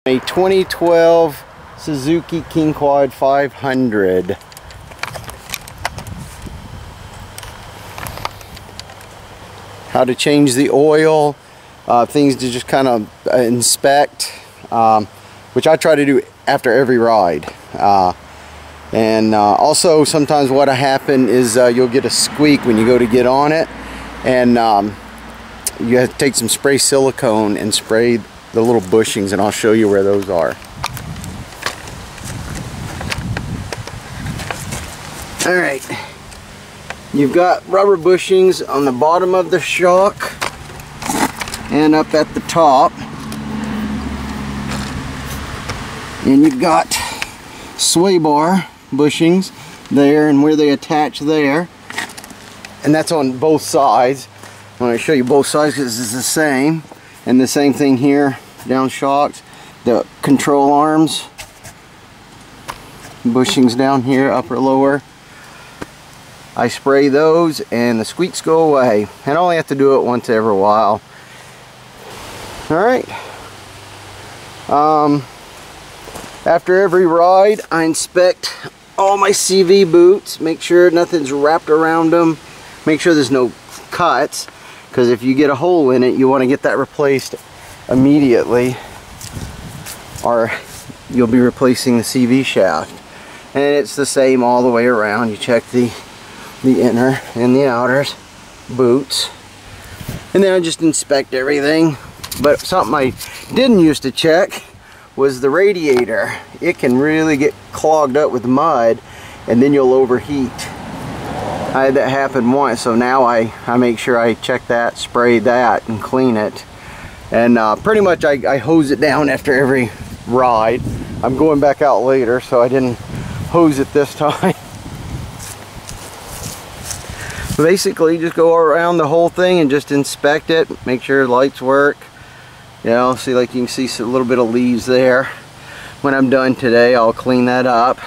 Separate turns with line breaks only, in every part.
A 2012 Suzuki King Quad 500. How to change the oil, things to just kind of inspect, which I try to do after every ride. Also sometimes what'll happen is you'll get a squeak when you go to get on it, and you have to take some spray silicone and spray the little bushings, and I'll show you where those are. Alright, you've got rubber bushings on the bottom of the shock and up at the top, and you've got sway bar bushings there and where they attach there, and that's on both sides. I'm going to show you both sides because it's the same. And the same thing here, down shocks, the control arms, bushings down here, upper, lower. I spray those and the squeaks go away. And I only have to do it once every while. Alright. After every ride, I inspect all my CV boots, make sure nothing's wrapped around them, make sure there's no cuts. Because if you get a hole in it, you want to get that replaced immediately, or you'll be replacing the CV shaft. And it's the same all the way around. You check the inner and the outer boots, and then I just inspect everything. But something I didn't used to check was the radiator. It can really get clogged up with mud, and then you'll overheat. I had that happen once, so now I make sure I check that, spray that, and clean it. And pretty much I hose it down after every ride. I'm going back out later, so I didn't hose it this time. Basically, just go around the whole thing and just inspect it, make sure the lights work. You know, see, like you can see a little bit of leaves there. When I'm done today, I'll clean that up.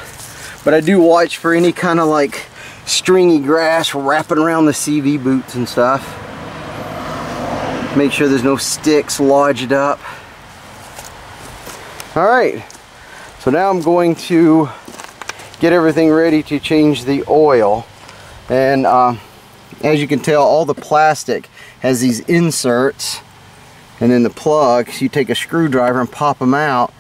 But I do watch for any kind of like stringy grass wrapping around the CV boots and stuff. Make sure there's no sticks lodged up. Alright, so now I'm going to get everything ready to change the oil. And as you can tell, all the plastic has these inserts, and then the plugs, you take a screwdriver and pop them out,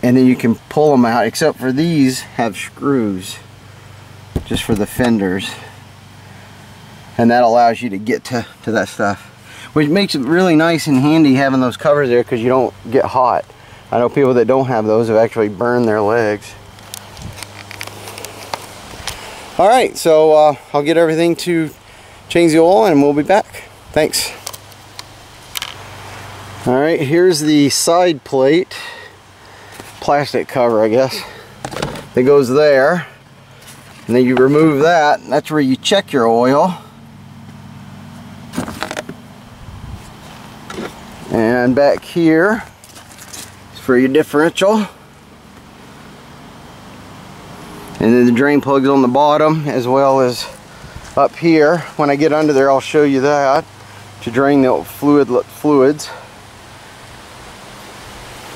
and then you can pull them out, except for these have screws just for the fenders, and that allows you to get to that stuff, which makes it really nice and handy having those covers there, because you don't get hot. I know people that don't have those have actually burned their legs. Alright, so I'll get everything to change the oil and we'll be back. Thanks. Alright, here's the side plate, plastic cover I guess, that goes there. And then you remove that, and that's where you check your oil. And back here is for your differential. And then the drain plug's on the bottom, as well as up here. When I get under there, I'll show you that, to drain the fluids.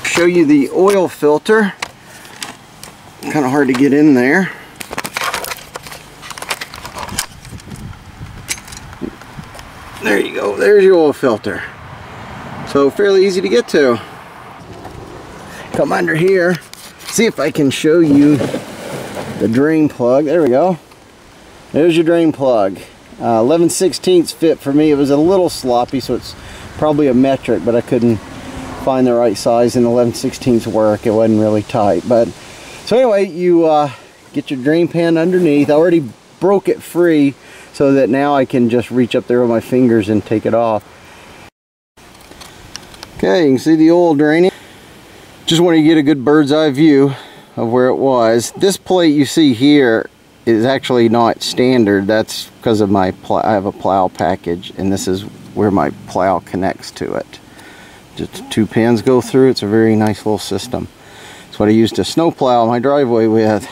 Show you the oil filter. Kind of hard to get in there. There you go, there's your oil filter. So fairly easy to get to. Come under here, see if I can show you the drain plug. There we go. There's your drain plug. 11/16 fit for me. It was a little sloppy, so it's probably a metric, but I couldn't find the right size, and 11/16 work. It wasn't really tight. But so anyway, you get your drain pan underneath. I already broke it free, so that now I can just reach up there with my fingers and take it off. Okay, you can see the oil draining. Just want to get a good bird's eye view of where it was. This plate you see here is actually not standard. That's because of I have a plow package, and this is where my plow connects to it. Just 2 pins go through. It's a very nice little system. It's what I used to snow plow my driveway with.